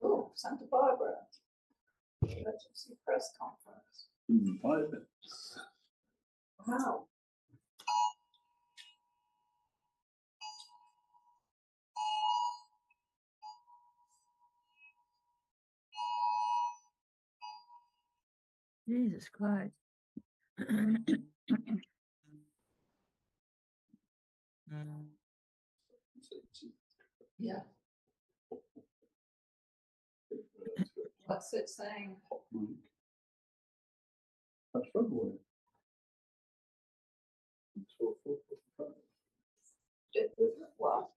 Oh, Santa Barbara. Emergency press conference. 5 minutes. Wow. Jesus Christ. Yeah. What's it saying? I struggle with it. So, 4:45. Well,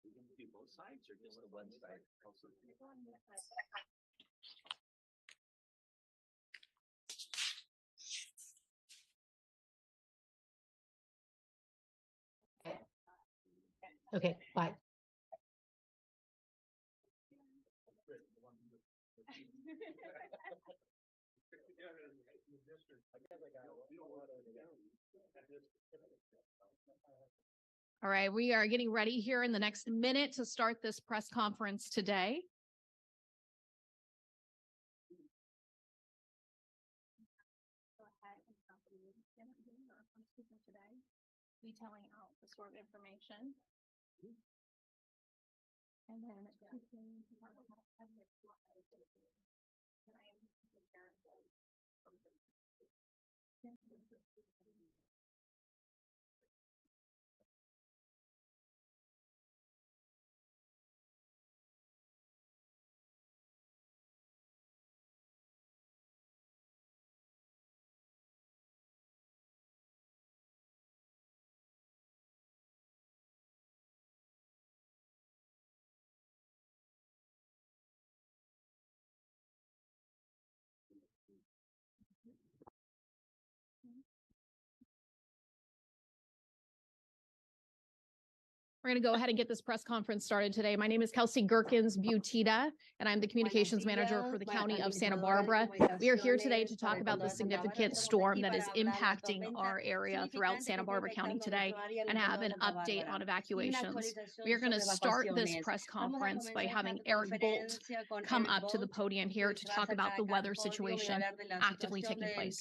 We can do both sides or just the one side? Okay, bye. All right, we are getting ready here in the next minute to start this press conference today. Go ahead and today, detailing out the sort of information. And then We're going to go ahead and get this press conference started today. My name is Kelsey Gherkins Butita, and I'm the Communications Manager for the County of Santa Barbara. We are here today to talk about the significant storm that is impacting our area throughout Santa Barbara County today and have an update on evacuations. We are going to start this press conference by having Eric Bolt come up to the podium here to talk about the weather situation actively taking place.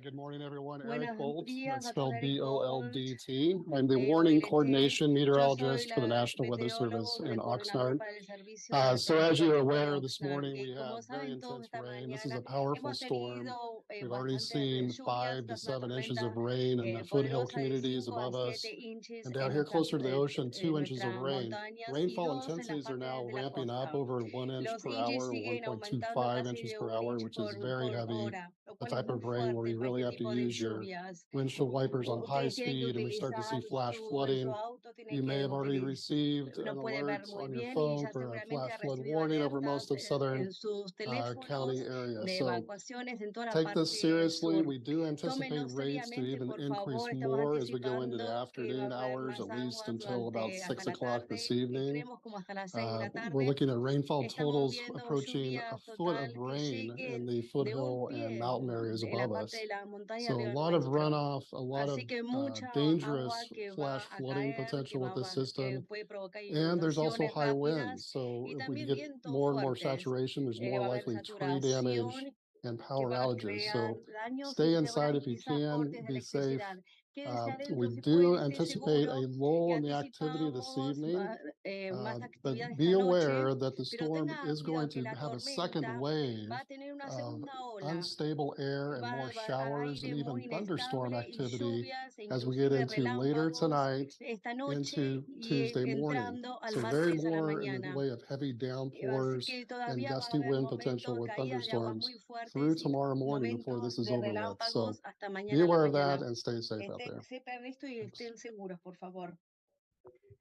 Good morning, everyone. Buenos Eric Bolt, días that's a spelled todos, Eric B-O-L-D-T. I'm the B-O-L-D. Warning Coordination Yo Meteorologist soy for the la National Weather Service meteorólogo in coordinador Oxnard. para el servicio de So as you're aware, meteorología this de morning Oxnard. we Como have very saben todos, intense esta rain. This is mañana a powerful hemos storm. tenido We've already bastantes seen lluvias, 5 to una 7 inches tormenta of rain in the foothill poderosa de communities 5 a above us. 7 inches And en down here nuestras, closer to the ocean, 2 en inches of nuestras rain. montañas y Rainfall 2 en las intensities are now partes de la ramping up costa. over 1 inch Los per inches hour, siguen aumentando 1.25 casi inches de per 1 hour, inch which is por very heavy. hora, lo The cual es type muy of rain where fuerte you para really este have to tipo de use your lluvias. windshield wipers on high Ustedes tienen que speed, and we start to see utilizar flash en su flooding. auto, tienen You may que have already utilizar. received an No puede ver alert muy on your bien y phone ya for a seguramente flash ha flood recibido warning over most alertas of southern en sus county teléfonos area. de So evacuaciones en toda la take this parte seriously. sur. We do anticipate Tómenlo rates to seriamente, even por increase favor. Estamos more as we go into the anticipando que va a afternoon haber hours, más at least aguas until about durante 6 hasta la o'clock this tarde. evening. Creemos como hasta las 6 de la We're tarde. looking at rainfall Estamos totals viendo approaching a lluvias foot of total que rain in lleguen the de un foothill and pie mountain areas en la above parte us. de la montaña So a arriba lot of nuestro. runoff, a lot of Así que mucha dangerous agua que flash va a flooding caer, que potential with this que system. puede provocar And there's also inundaciones high winds. rápidas So y if we también get vientos more and more fuertes. saturation, there's more Va a haber likely tree damage saturación and que power va a outages. So crear daños y stay se van a inside if you quizás can, cortes de be safe. electricidad. Quédense We adentro si do pueden, esté anticipate a seguro. lull in the activity this Anticipamos evening, más but actividad be esta noche, aware that the pero storm tenga is going cuidado que to la have a second tormenta wave va a tener una of segunda ola. unstable air and more Va a showers and aire even muy thunderstorm inestable y activity lluvias e as we get inclusive into later relámpagos tonight esta noche into y Tuesday morning. entrando al So very martes a la more in the mañana. way of heavy Así downpours que and todavía van a gusty haber wind potential momentos, with caídas de aguas muy thunderstorms fuertes through y tomorrow morning before this momentos is de over with. So relámpagos hasta be mañana a la aware of that mañana. and stay safe out there. Sepan esto y Thanks. estén seguros, por favor.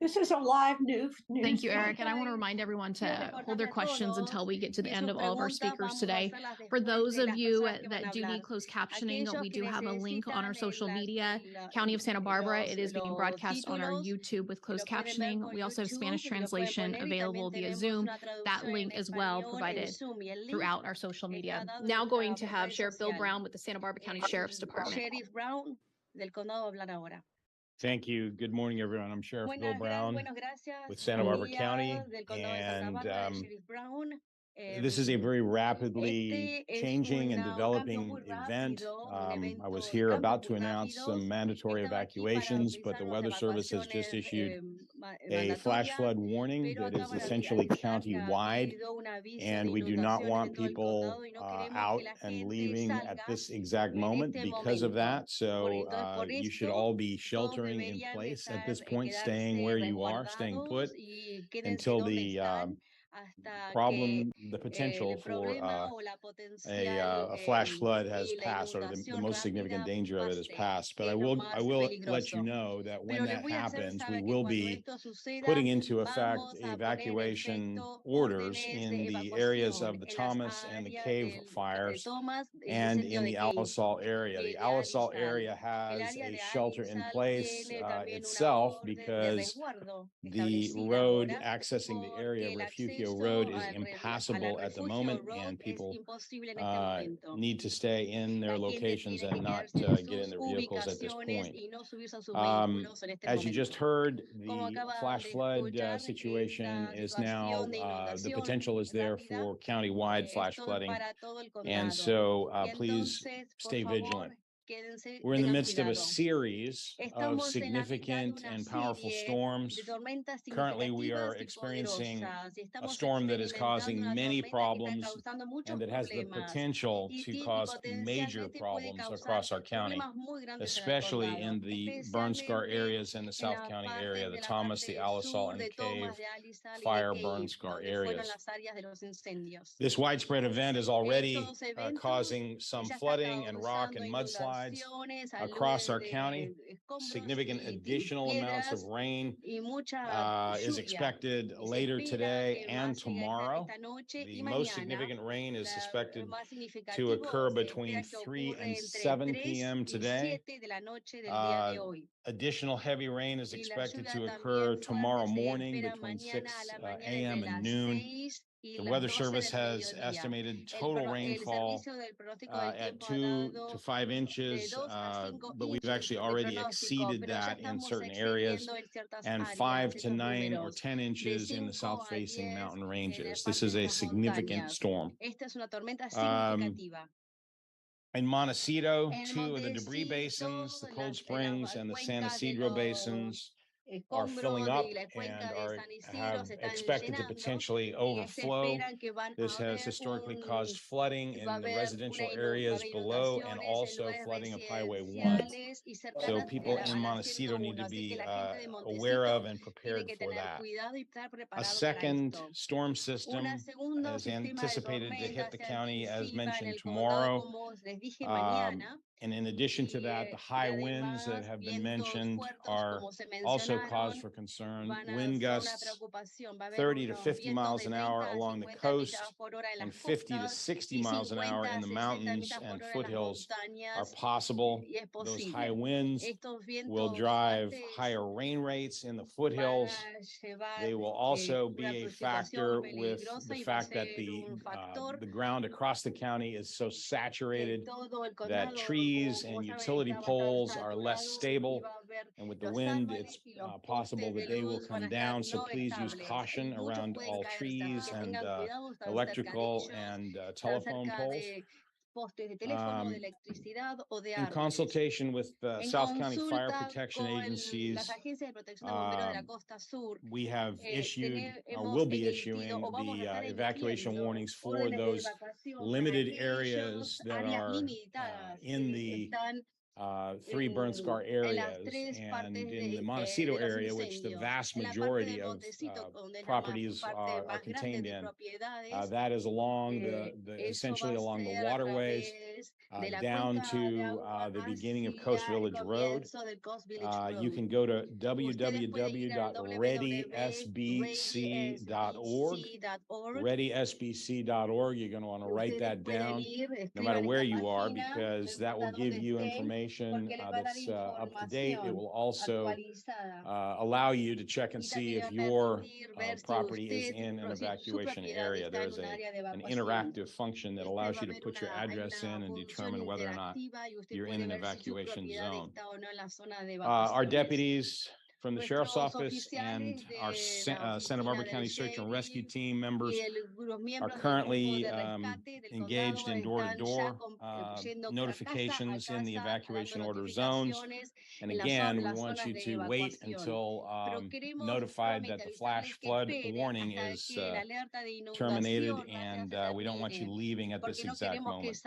This is a live news. Thank you, Eric. And I want to remind everyone to hold their questions until we get to the end of all of our speakers today. For those of you that do need closed captioning, we do have a link on our social media, County of Santa Barbara. It is being broadcast on our YouTube with closed captioning. We also have Spanish translation available via Zoom. That link as well provided throughout our social media. Now going to have Sheriff Bill Brown with the Santa Barbara County Sheriff's Department. Sheriff Brown del Condado hablar ahora. Thank you. Good morning, everyone. I'm Sheriff Bill Brown Gracias. with Santa Barbara Buen día County, del Condado de Santa and Bárbara, el Sheriff Brown. this is a very rapidly Este es changing and un cambio developing muy event. rápido, I was evento, here cambios about to muy announce rápidos. some mandatory Estaba aquí para evacuations, but the avisar Weather las Service has just evacuaciones, issued a flash mandatorias, flood warning pero that is acaba de essentially avisar que ha county-wide, habido un aviso and de we do not inundaciones want en todo el people condado y no queremos que out la and gente leaving at salga this exact en moment este because of momento. that. So Por you should esto, all be todos sheltering in deberían place at estar, this point, quedarse staying where you are, staying put resguardados y quédense until donde the están hasta que problem, the el potential for problema o la a potencial flash flood has y la passed, or the inundación most significant rápida danger of it has pase, passed. But que I es lo will más let you peligroso. know that when Pero les that voy a hacer happens, we saber que will cuando be esto suceda, putting into effect vamos a poner en evacuation efecto orders órdenes in de the areas evacuación of the en las Thomas and the áreas Cave de fires Thomas, el and incendio in de the Cave Alisal area. y The de Alisal Alisal. area El has área a de shelter in Alisal place tiene también una itself orden de because resguardo the establecida road ahora accessing the area porque of el Refugio acceso Road is a la impassable at the Refugio moment, Road and es people imposible en este momento. need to stay in their La gente locations tiene que and not quedarse en get in sus their vehicles at this ubicaciones point. y no subirse a sus Um, vehículos en este As you just momento. heard, Como the acaban flash de flood escuchar, situation esta is now, situación de the inundación potential is there rápida, for countywide flash esto es flooding. para todo el And condado. so Y please entonces, por stay favor, vigilant. quédense, We're in the tengan midst of a cuidado. series of Estamos en la mitad de significant una and powerful serie storms. de tormentas Currently, we are significativas y experiencing poderosas. Y a estamos storm that is experimentando causing una many tormenta que está problems causando muchos and that has the problemas potential y to cause major potencialmente puede problems causar across our county, problemas muy grandes en el especially condado, in the burn scar especialmente areas in the en South la County parte area, the de la Thomas, the parte Alisal, sur and de the Thomas, Cave de Alisal y de fire burn Cave, scar donde fueron areas. las áreas de los incendios. This widespread event is already Estos eventos causing some ya está flooding and rock causando and mudslides mudslides inundaciones, across our aludes de county. escombros Significant y additional amounts of piedras rain y mucha is lluvia. expected Y se later espera today que and más tomorrow. esta noche The y most mañana, significant rain is suspected más to significativo occur se between espera que 3 ocurre and entre 7 3 p.m. y today. 7 de la noche del día de hoy. Additional heavy rain is Y la expected lluvia to también occur fuerte tomorrow se morning espera between mañana a 6 la mañana a.m. entre and las noon. 6 y The las Weather 12 Service del has mediodía. estimated total El rainfall servicio del pronóstico del at tiempo ha 2 dado to 5 de inches, 2 a 5 but we've inches actually de already pronóstico, exceeded pero ya that in estamos certain areas, excediendo en ciertas and áreas 5 to esos 9 or números 10 de inches in the 5 south a facing 10 mountain en ranges. parte This is de a las significant montañas. storm. Esta es una tormenta Um, significativa. In Montecito, En two of the debris Montecito, basins, the Cold las Springs and the San cuencas de Isidro los basins, are filling escombros up de la and cuenca de are San Isidro have se están expected to llenando potentially y se overflow. esperan que van a This has haber historically caused flooding va a in the haber residential va a areas haber below and inundaciones en also lugares flooding of Highway 1. residenciales y So cercanas people in a la Montecito need 101. to Así que be la gente de aware of Montecito and tiene prepared que for tener that. cuidado y estar A preparado para second esto. storm system Segundo is sistema de anticipated to hit tormenta the se county as anticipa en mentioned el condado, tomorrow. como les dije, Um, mañana. And in addition to Y, that, the y high winds that además, have been vientos mentioned fuertes, are como se also cause mencionaron, for concern. van a Wind ser una gusts preocupación. Va a haber 30 to unos 50 vientos miles de an 30 hour a along the 50 coast millas por hora en and las 50 to costas 60 y miles an hour 50 in a the 60 mountains millas and por hora en las foothills are montañas. possible. Y es Those high posible. winds Estos will vientos drive fuertes higher rain rates in the van foothills. a llevar They will also una be a precipitación factor with peligrosa the y va a fact that ser un factor the ground across the county is so que saturated todo el that condado, trees como and saben, utility está bastante poles are less saturado y stable. va a haber And with the los wind, árboles it's y los possible postes that de they will luz van come a estar down. So no please use estables. caution Muchos around pueden all caerse, trees así que and tengan cuidado, están cerca de electrical ellos, and están telephone cerca poles. de postes de teléfono, de Um, electricidad o de In árboles. consultation with the En South County Fire consulta Protection con las Agencies, agencias de protección de bomberos de la um, Costa Sur, we have issued or hemos will be emitido issuing o vamos a the estar evacuation emitiendo warnings for órdenes de those evacuación para limited aquellos areas that áreas are limitadas in que the están 3 burn scar en las areas. tres partes And in the Montecito de los area, which the incendios. vast En la parte majority del of Montecito, donde es la properties parte are más grande contained de in, propiedades, that is along eso essentially va a along the ser a waterways, través de la down cuenca de to agua the beginning of hacia Coast el Village Road. comienzo del Coast Village You Road. can go to Ustedes pueden ir al www.readysbc.org. readysbc.org. You're going to want to write that down no matter where you are, because that will give you information that's up to date. It will also allow you to check and see if your property is in an evacuation area. There's an interactive function that allows you to put your address in and determine whether or not you're in an evacuation zone. Our deputies from the Sheriff's Office and our Santa Barbara County Search and Rescue Team members are currently engaged in door-to-door notifications in the evacuation order zones. And again, we want you to wait until notified that the flash flood warning is terminated, and we don't want you leaving at this exact moment.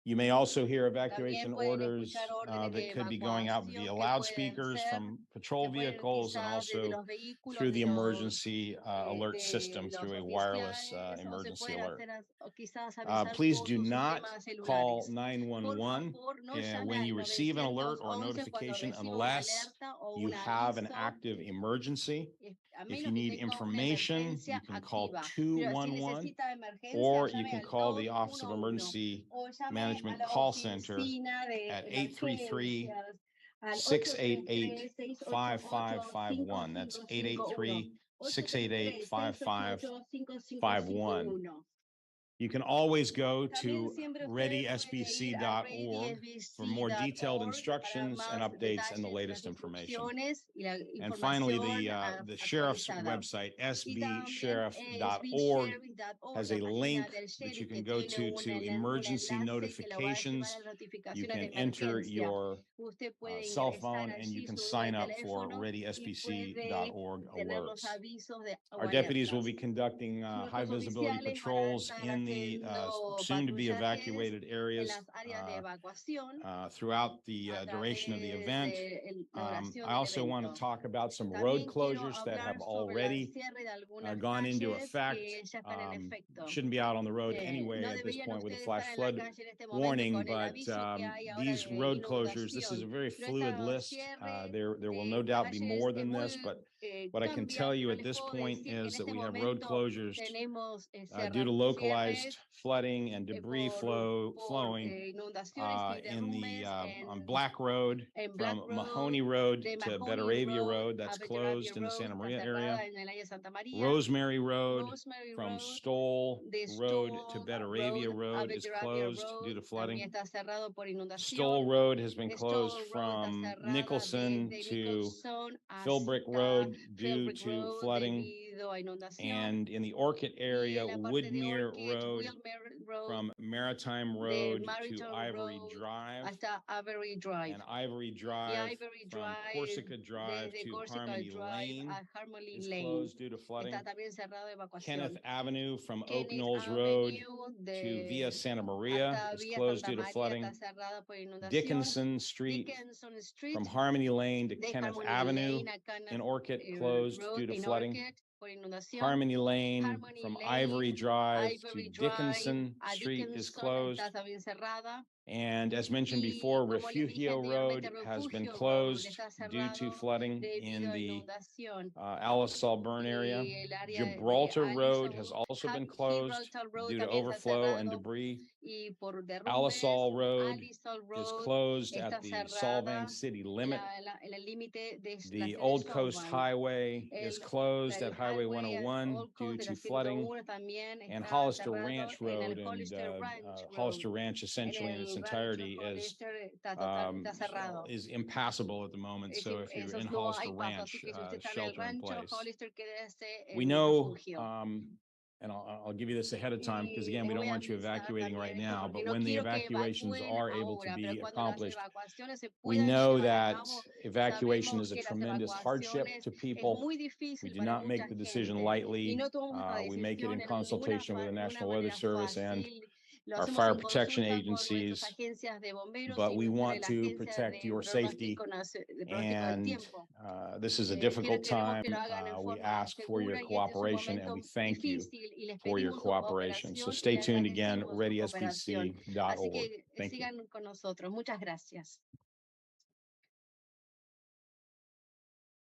You may also hear evacuation orders that could be going out via loudspeakers from patrol vehicles and also through the emergency alert system through a wireless emergency alert. Please do not call 911 when you receive an alert or notification unless you have an active emergency. If you need information, you can call 211 or you can call the Office of Emergency Management Call Center at 833-688-5551. That's 888-688-5551. You can always go to readysbc.org for more detailed instructions and updates and the latest information. And finally, the sheriff's website, sbsheriff.org, has a link that you can go to emergency notifications. You can enter your cell phone and you can sign up for readysbc.org alerts. Our deputies will be conducting high visibility patrols in the haciendo soon to be patrullajes evacuated en areas las áreas de evacuación throughout the a duration of the través event. de la duración I del also want to evento. talk about some road También quiero closures that have hablar sobre el already cierre de algunas gone into calles effect. que ya están en efecto. Shouldn't be out on the road anyway No at this deberían point with a ustedes flash estar en la flood calle en este momento warning, con el but aviso que hay ahora these de road closures, this is a inundación. very Pero fluid esta list. cierre There will de no doubt be calles more es than this, muy, but what I can cambia, tell you pero at les this puedo point decir que en is that este we have road momento closures tenemos due to localized cierres flooding and debris por flowing inundaciones y in the derrumbes on Black Road en Black from Road, Mahoney Road de to Mahoney Betaravia Road Road, a that's Betaravia closed in the Road, Santa está Maria cerrada area. en el área de Santa María. Rosemary Road Rosemary from Road, Stoll de Road to Stoll Betaravia Road a Road is Betaravia closed Road due to también flooding. está cerrado por inundación. Stoll Road has been Stoll closed Road está from cerrada Nicholson desde to Nicholson Philbrick hasta Road due Philbrick to Road flooding. debido a inundación. And in the Orchid Y area, en la parte de Woodmere Orchid, Road Wilmer Road, from Maritime de Road to Maritime Ivory Road Drive, hasta Ivory Drive. and Ivory Y Drive Ivory from Drive, Corsica Drive desde to Corsica Harmony Drive Lane a Harmony is Lane, closed due to flooding. está también cerrado de Kenneth evacuación. Avenue from Oak Kenneth Knolls Road Avenue to Via de Santa Maria hasta is Vía closed Santa due to María flooding. está cerrada por inundación. Dickinson Street Dickinson Street from Harmony Lane to de Kenneth Harmony Avenue Lane a Kenneth in Orchid closed Road due to en flooding. Orchid por inundación. Harmony Lane Harmony from Lane, Ivory Drive to Ivory Drive Dickinson a Street is Dickinson closed. está también cerrada. And as mentioned Y before, como les dije Refugio Road anteriormente, has been Refugio Road closed está due to cerrado flooding debido in a the inundación. Alisal Burn area. Y el área de Gibraltar Road Alisal, has also been closed Gibraltar Road due to también está overflow and cerrado debris. y por derrumbes. Alisal Road Alisal is Road closed está at the cerrada Solvang city limit. en el límite de la The ciudad de Old Coast Solvang. Highway is closed at Highway 101 Old due Coast de to la flooding. 101 también And está Hollister cerrado Ranch en el Road and Hollister Ranch Road. Hollister Ranch essentially in its el rancho entirety Hollister está cerrado. is impassable at the moment. So if you're in No Hollister hay paso, Ranch, así que si usted está en el shelter in rancho place. Hollister, quédese en We el know, refugio. and I'll give you this ahead of time because again, Y we les don't voy a want you avisar evacuating también right esto, now, porque but no when the quiero que evacuations evacúen are able to ahora, be pero cuando las accomplished, evacuaciones se we puedan know llevar a that cabo, evacuation sabemos is a que las tremendous hardship evacuaciones to es people. muy We difícil do para not make mucha the decision gente. Y lightly. no tomamos una We make it in decisión consultation with the de una National Weather manera Service and fácil. Lo our hacemos fire en protection consulta con nuestras agencies, agencias de bomberos but y we nuestra want la to agencia protect de your safety. de pronóstico del And tiempo. this is a Queremos difficult que time. lo hagan en We forma ask for your segura y este es un cooperation and we momento thank you difícil y les for your pedimos su cooperation. So cooperación y stay le tuned again, agradecemos su cooperación. Así readysbc.org. que Thank you. sigan con nosotros. Muchas gracias.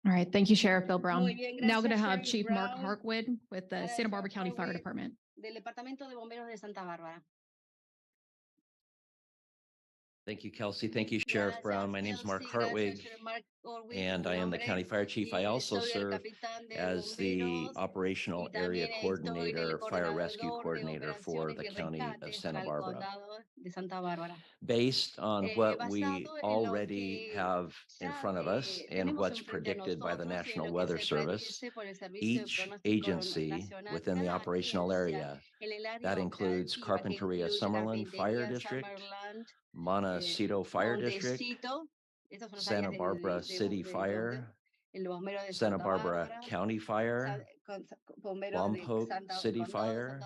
All right, thank you, Sheriff Bill Brown. Muy bien, Now going to gracias, have Sheriff Chief Mark Brown. Hartwood with the Santa Barbara Sheriff County Fire Hartwood. Department. Del Departamento de Bomberos de Santa Bárbara. Thank you, Kelsey. Thank you, Sheriff Brown. My name is Mark Hartwig, and I am the County Fire Chief. I also serve as the Operational Area Coordinator, Fire Rescue Coordinator for the County of Santa Barbara. Based on what we already have in front of us and what's predicted by the National Weather Service, each agency within the operational area, that includes Carpinteria Summerlin Fire District, Montecito Fire District, Santa Barbara City Fire, Santa Barbara County Fire, Lompoc City Fire,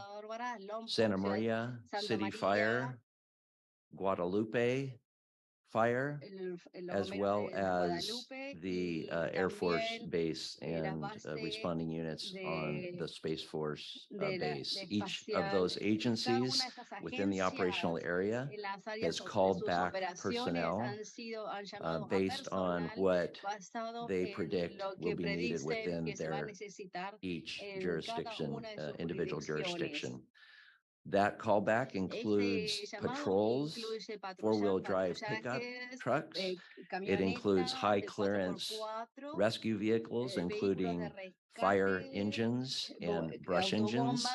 Santa Maria City Fire, Guadalupe Fire, as well as the Air Force Base and responding units on the Space Force base. Each of those agencies within the operational area has called back personnel based on what they predict will be needed within their each jurisdiction, individual jurisdiction. That callback includes patrols, four-wheel drive pickup trucks. It includes high clearance rescue vehicles, including fire engines and brush engines.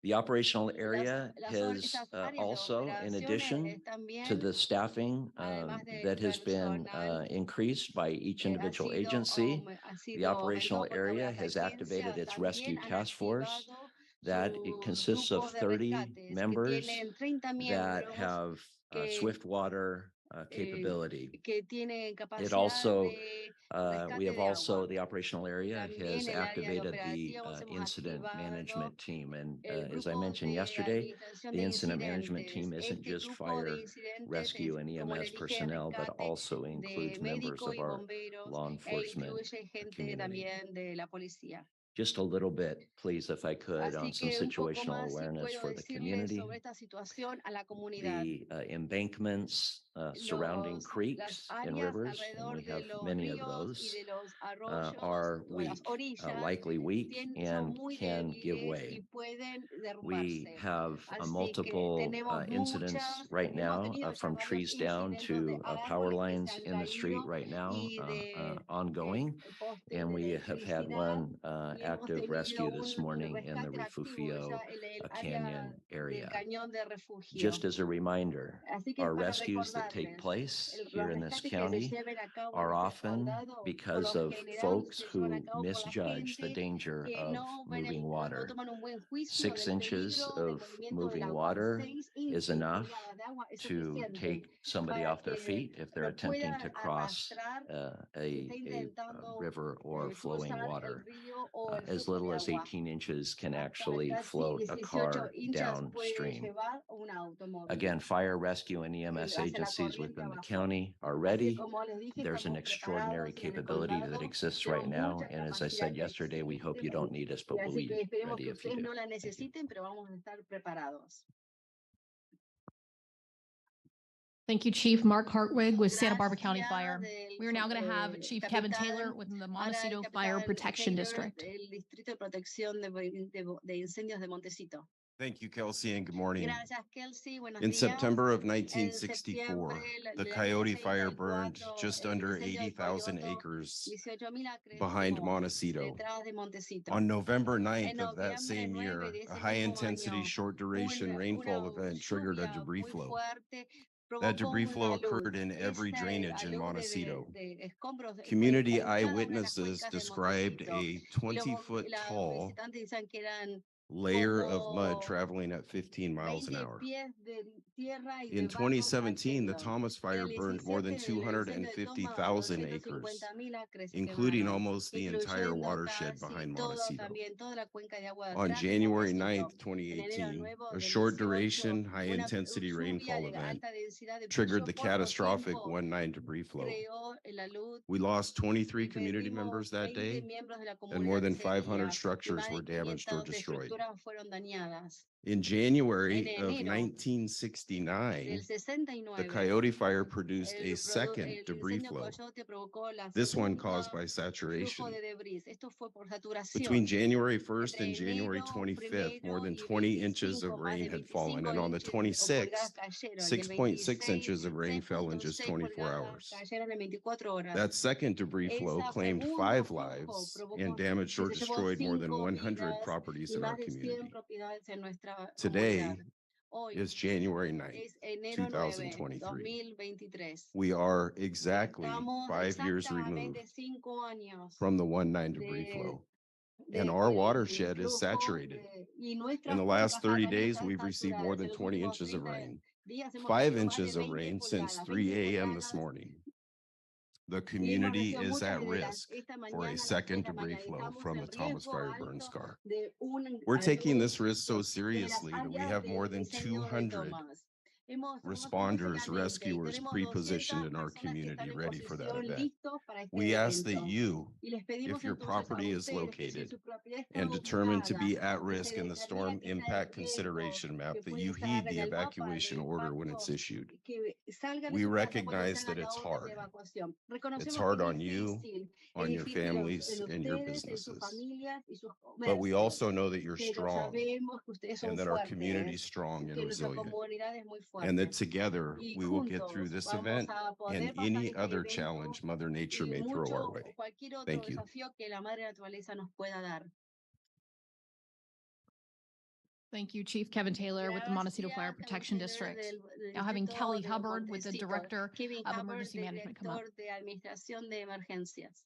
The operational area has also, in addition to the staffing that has been increased by each individual agency, the operational area has activated its rescue task force. That it consists of 30 members that have swift water capability. que tiene capacidad also, de We have rescate de also, agua. the operational area También has el área de activated the operativos hemos incident activado management team. And el as I grupo mentioned de yesterday, administración the de incident management incidentes. team isn't Este just grupo fire, de incidentes rescue, and como le EMS dije, personnel, but rescate also de includes members médicos of y our bomberos law e enforcement incluye gente community. también de la policía. Just a little bit, please, if I could, on Así some que un poco situational más si awareness puedo for the decirles community. sobre esta situación a la comunidad. The embankments surrounding Las creeks and áreas rivers, and alrededor we de have los many of ríos y those, de los arroyos are o las weak, orillas likely weak, son and muy can give débiles y way. pueden We derrumbarse. have Así que multiple tenemos incidents right hemos now tenido ya from varios trees down incidentes to de power árboles que se lines han in the street caído right now, y de ongoing. postes And de we have had electricidad, one y hemos active tenido rescue this un morning in the rescate activo Refugio ya en el área Canyon del area. cañón de refugio. Just as a reminder, Así que our para rescues that take recordarles, place los here in this rescates que se county lleven a cabo en are este often condado, por because lo of general, folks se llevan a who cabo por la misjudge the gente danger que of no ven moving no water. toman un buen juicio 6 del inches peligro del of movimiento del moving agua. water 6 is inches enough pulgadas de agua es to suficiente take somebody para off their que feet if they're lo attempting pueda to cross arrastrar si está a intentando river or flowing cruzar el water. río o el As flujo little de as agua. 18 inches can Hasta actually casi float a 18 car hinchas puede downstream. llevar un automóvil. Again, fire, rescue, and EMS hacia la agencies corriente within the abajo. county are Así que, ready. como les dije, There's an estamos extraordinary preparados en el capability that condado. exists right Tenemos now. mucha And as I capacidad said que yesterday, we hope you existe. don't need us, but Y we'll así que be esperemos ready que if you ustedes do. no la Thank you. necesiten, pero vamos a estar preparados. Thank you, Chief Mark Hartwig with Santa Barbara County Gracias Fire. del We are now going to have eh, Chief Kevin capitán- Taylor with the ahora el Montecito Fire capitán Protection Taylor District. del Distrito de Protección de Incendios de Montecito. Thank you, Kelsey, and good morning. Gracias, Kelsey. Buenos In días. September of En 1964, septiembre the del año Coyote Fire 64, burned just el under incendio del 80,000 Coyote, acres 18,000 acres behind quemó Montecito. detrás de Montecito. On November En 9th of that noviembre same 9 year, de a ese mismo high-intensity año, short-duration rainfall event triggered a lluvia debris muy flow. fuerte That provocó debris una flow alud. occurred in every Esa drainage in alud Montecito. de escombros fue Community en cada una de las eyewitnesses cuencas de described Montecito. a Y los 20-foot tall visitantes decían que eran layer of mud como traveling at 15 miles an 20 hour. pies de tierra y de In barro 2017, the cayendo. Thomas En Fire el burned more than 17, el incendio de Thomas, 250,000 acres, 250,000 acres se including quemaron, almost the entire incluyendo watershed casi behind todo, Montecito. también toda la cuenca de agua On atrás de January Montecito. 9th, En enero 2018, nuevo a del short 18, duration, una high-intensity lluvia rainfall de event alta densidad de triggered pollo the poco catastrophic tiempo 1-9 debris flow. creó la luz. We lost 23 Y community perdimos members that 20 day, miembros de la and more comunidad than ese 500 día, y structures más were de damaged or 500 destroyed. estructuras fueron dañadas. In January En of enero 1969, del the 69, Coyote Fire produced a el second debris incendio flow, Coyote provocó la this one segunda caused by flujo saturation. de debris. Esto fue por saturación. Between January 1st Entre and January enero 25th, more than y 20 inches 25, of más rain de had fallen, 25 and on the inches o pulgadas 26th, cayeron, y el 6.6 26, inches of rain fell in just 6.6 24 pulgadas hours. cayeron en 24 horas. That second debris flow Esa claimed segundo 5 flujo lives provocó and damaged que or se llevó destroyed more than 5 100 vidas properties y in más our de 100 community. propiedades en nuestra Today comunidad. Hoy is January 9th, es enero 9, 2023. 2023. We are exactly Estamos 5 years removed exactamente 5 años from the 1-9 debris de- flow. de- And our del watershed is flujo saturated. y nuestras In the last cuencas 30 también days, están we've received more saturadas. than En los 20 últimos inches of 30 rain, días hemos 5 recibido más de inches of 20 rain since pulgadas, 3 20 a.m. this pulgadas. morning. The Y hemos community recibido is muchas at desde risk esta for mañana a a las 6 second de la debris mañana. flow Estamos from en the Thomas riesgo Fire burn alto scar. de un We're taking alud this risk so de las seriously that we áreas have del more than incendio de 200 Thomas. Estamos responders, seriamente y rescuers tenemos pre-positioned 200 in our personas que están community en ready for that posición event. listos para este We ask that evento. you, Y les pedimos if your entonces a property is ustedes que si located su propiedad está and determined to ubicada, be at que risk se in the determina storm que está en impact riesgo, consideration map, que that puede you estar heed en the el mapa del evacuation order when it's impacto, issued. que salgan de We su casa cuando recognize salga that la it's orden de hard. evacuación. It's Reconocemos hard que on es you, difícil, on your difícil families, en and your ustedes, en sus businesses. familias y sus But we comercios. also know that you're Pero strong sabemos que ustedes son and that our community is fuertes, strong and que nuestra resilient, comunidad es muy and that fuerte. together Y we will get through juntos this vamos event a poder and pasar any este other evento challenge Mother Nature y may throw our mucho way. cualquier otro Thank you. desafío que la madre naturaleza nos pueda dar. Thank you, Chief Kevin Taylor with the Montecito Fire Gracias, Protection Kevin Taylor District. del Now having Distrito Kelly de Hubbard with the Montecito. Director Kevin of Hubbard, Emergency Management come up. Director de Administración de Emergencias.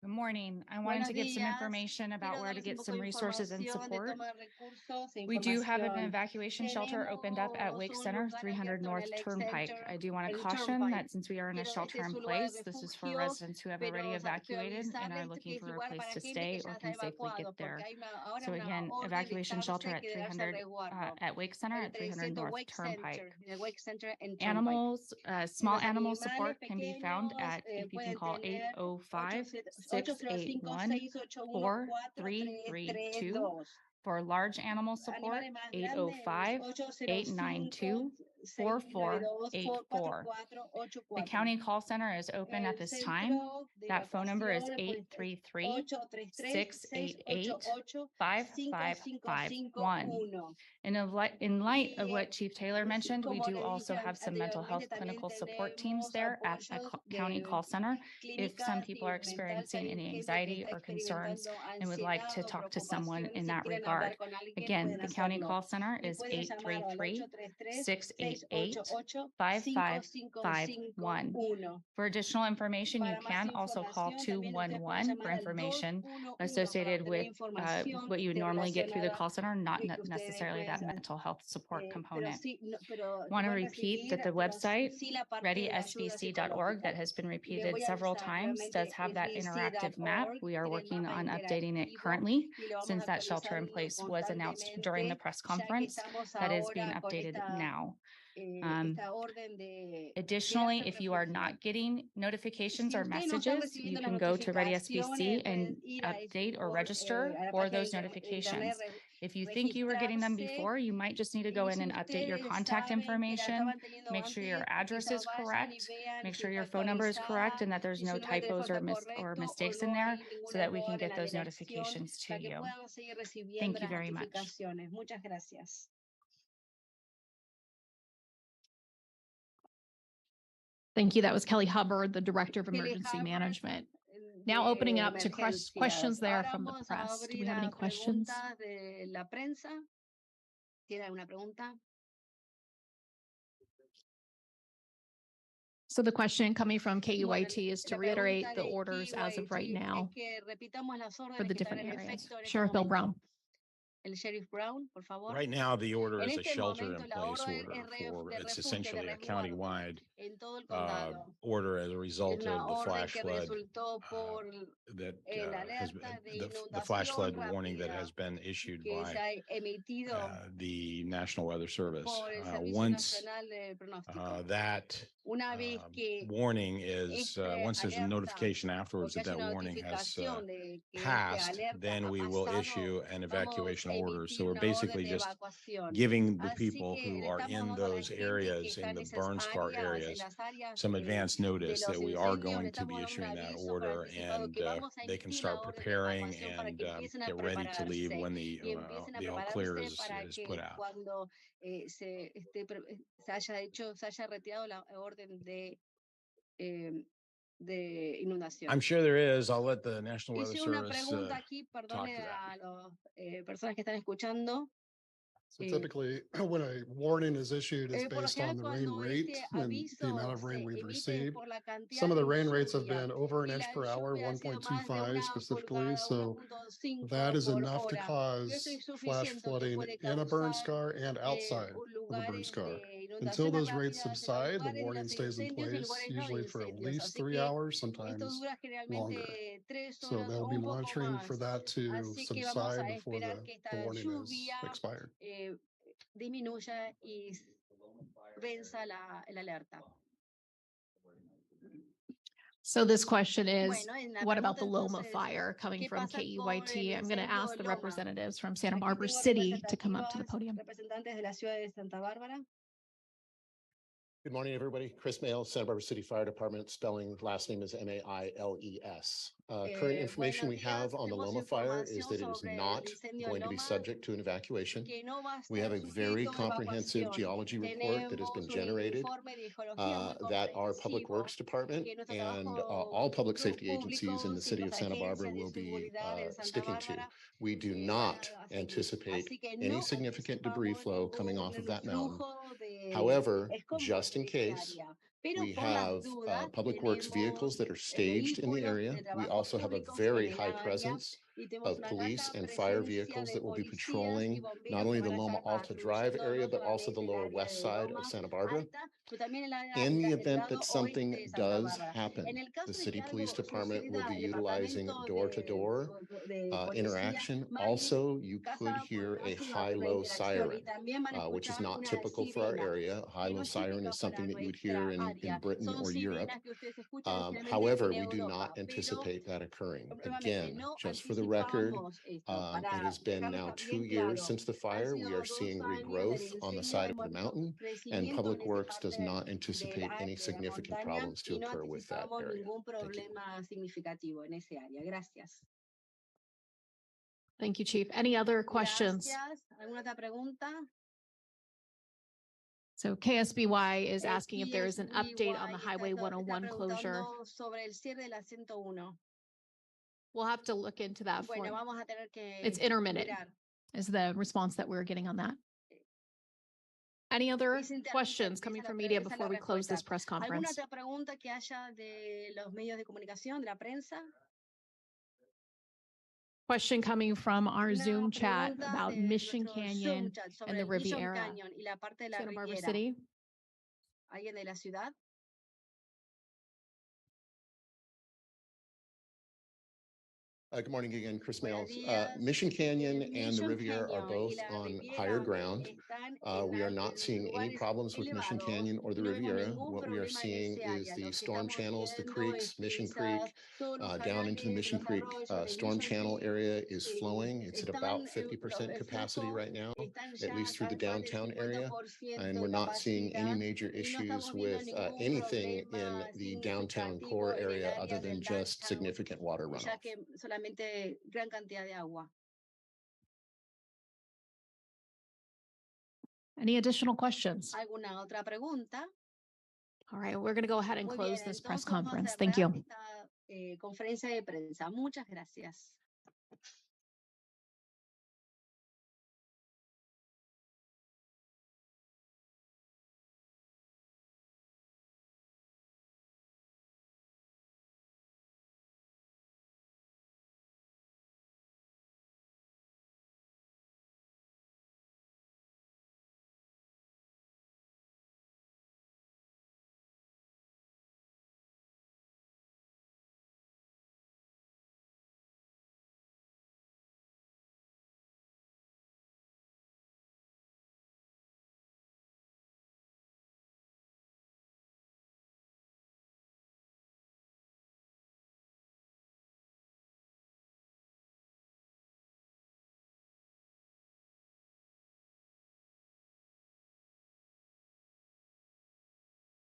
Good morning. I wanted to Buenos get some días. information about Quiero where to darles un get poco some de resources and información de support. toma de recursos e We do have an información. evacuation shelter opened up at Wake Tenemos un Center, lugar 300 abierto en North el Lake Turnpike. Center, I do want en to el caution Turnpike. that since we are in a Este shelter es in un lugar place, de this is for refugio, residents who have already pero evacuated and avisarles are que looking es for a lugar place para to gente stay que or ya can está safely get evacuado, there. porque hay ahora So una again, orden de evacuation shelter quedarse, at quedarse a 300 resguardo. at Wake Center at 300 North Wake Turnpike. Center, en el Wake Center en Turnpike. Animals, small Los animal animales support can be found pequeños, at, if you can pueden call tener 805-681-4332. For large animal support, Animales más 805-892-4484. The county call center is open at this time. That phone number is 833-688-5551. And in light of what Chief Taylor mentioned, we do also have some mental health clinical support teams there at the county call center. If some people are experiencing any anxiety or concerns and would like to talk to someone in that regard. Again, the county call center is 833-688-5551. For additional information, you can also call 211 for information associated with what you would normally get through the call center, not necessarily that mental health support component. Want to repeat that the website, readysbc.org, that has been repeated several times, does have that interactive map. We are working on updating it currently, since that shelter in place was announced during the press conference. That is being updated now. Additionally, if you are not getting notifications or messages, you can go to Ready SBC and update or register for those notifications. If you think you were getting them before, you might just need to go in and update your contact information, make sure your address is correct, make sure your phone number is correct, and that there's no typos or mistakes in there, so that we can get those notifications to you. Thank you very much. Thank you. That was Kelly Hubbard, the Director of Emergency Management. Now opening it up to questions there from the press. Do we have any questions? So the question coming from KUIT is to reiterate the orders as of right now for the different areas. Sheriff Bill Brown. El Sheriff Brown, por favor. Right now, the order is a este shelter momento, in la place orden order es for, de it's refugio, essentially de a resguardo countywide en todo el condado. order as a result Una of the orden flash que flood resultó por that la has alerta de the flash flood inundación warning that rápida has been issued que se by ha emitido the National Weather Service. por el Servicio Once Nacional de Pronóstico. that Una vez que warning is, once there's a alerta, notification afterwards that porque hay that una warning has notificación de que passed, alerta then ha we will pasado, issue an evacuation vamos a order. So emitir we're una basically orden de just evacuación. giving the Así people que who le are estamos in dando a la those gente que areas, está in en the esas burn scar áreas, en areas, las áreas some advance de notice los that we are incendios, going le to be estamos dando un issuing that aviso order, anticipado and que vamos a they can emitir la start orden de preparing evacuación para and que empiecen a get ready to leave prepararse when y empiecen a the all clear prepararse is para put que out. cuando se haya retirado la orden de inundación. I'm sure there is. I'll let the National Weather Hice una Service pregunta aquí, talk perdone to that. a las personas que están escuchando. So typically, when a warning is issued, it's Por lo based on general, the rain cuando rate este and aviso the amount of se rain we've emite received. por la cantidad Some of the de rain rates have lluvia, been over an y inch la per hour, lluvia ha sido más de 1.25 una specifically. pulgada, So 1.5 that is por enough to hora. cause Eso es flash suficiente que flooding puede in a burn causar scar and outside of a burn lugares scar. de Until inundaciones those rates rápidas en los subside, the lugares de warning los stays in incendios y place, lugares no usually for at incendios. least Así 3 que hours, esto sometimes dura longer. generalmente 3 So horas they'll o be un poco monitoring for más. that to Así que vamos subside a before esperar que the esta warning is lluvia expired. disminuya y venza la alerta. So this question is, Bueno, en la what about pregunta the Loma entonces, fire coming ¿qué from pasa con KUIT? el I'm going to incendio ask the Loma? representatives from Santa Aquí Barbara tengo City to come up to the representativas, podium. representantes de la ciudad de Santa Bárbara. Good morning, everybody. Chris Mail, Santa Barbara City Fire Department, spelling last name is Mailes. Current information we have on the Loma fire is that it is not going to be subject to an evacuation. We have a very comprehensive geology report that has been generated that our Public Works Department and all public safety agencies in the city of Santa Barbara will be sticking to. We do not anticipate Así que any no significant debris anticipamos flow coming off of ningún that mountain. flujo de However, escombros just in de esa case, área. Pero we por las have dudas, Public Works vehicles tenemos that are staged in the vehículos area. de We trabajo also have a públicos very en el high área presence y tenemos of una police alta and fire presencia vehicles de that will be policías y patrolling not bomberos only que the van a Loma estar Alta Drive patrullando area, no but also solamente the el lower área west de side Loma of Santa Barbara. Alta, pero también In the el event lado that oeste something de Santa does Bárbara. happen, En el the caso de city que police algo department will suceda, be el utilizing departamento door-to-door de policía interaction. va a ir Also, you could casa por hear a casa y va a haber una high-low interacción y siren, también van a which is escuchar not una typical for our sirena area. A que no high-low es siren típica is something para that you would hear nuestra in área. Britain Son or Europe. sirenas que ustedes escuchan generalmente However, en we do not Europa, pero anticipate that occurring. nuevamente Again, no just for the record, anticipamos esto. it Para has been dejarlo now bien 2 years claro, since the han fire. We sido are 2 seeing años del regrowth on the incendio side de of the muertos, mountain, and crecimiento Public en esa Works does parte not de anticipate any de la significant montaña problems to y no occur with that anticipamos area. ningún Thank you. problema significativo en ese área. Gracias. Thank you, Chief. Any other questions? Gracias. ¿Alguna otra pregunta? So KSBY is asking if there is an KSBY update on the está Highway 101 closure. preguntando sobre el cierre de la 101. We'll have to look into that for, Bueno, vamos a tener que it's intermittent mirar. is the response that we're getting on that. Any other Es intermitente, questions esa coming es la from pre- media esa es la before we close this respuesta. press ¿Alguna conference? otra pregunta que haya de los medios de comunicación, de la prensa? Question coming from our Una Zoom chat pregunta about de Mission nuestro Canyon Zoom chat sobre and the el Mission Riviera. Canyon y la parte de la Santa Barbara Riviera. City. ¿Alguien de la ciudad? Good morning again, Chris Buenos Males. días. Mission Canyon and the Mission Riviera are Canyon both y la on Riviera higher ground. están We are en not seeing any lugares problems with Mission elevados Canyon or the y no vemos Riviera. ningún What we are problema en seeing ese is área. the Lo que storm estamos channels, the viendo creeks, es Mission quizás Creek, todos los down into the canales, Mission los Creek arroyos de Storm Mission Channel Creek area is flowing. It's at about están, los 50% capacity flujos right now, están at ya least through the a más del downtown area. 50% And de we're not seeing any capacidad major y no issues estamos viendo with ningún anything in problema the downtown significativo core en el area other área than del just downtown, significant water ya runoff. que solamente gran cantidad de agua. Any additional questions? ¿Alguna otra pregunta? All right, we're going to go ahead and Muy close bien, this press entonces vamos a conference. Thank you. cerrar esta conferencia de prensa. Muchas gracias.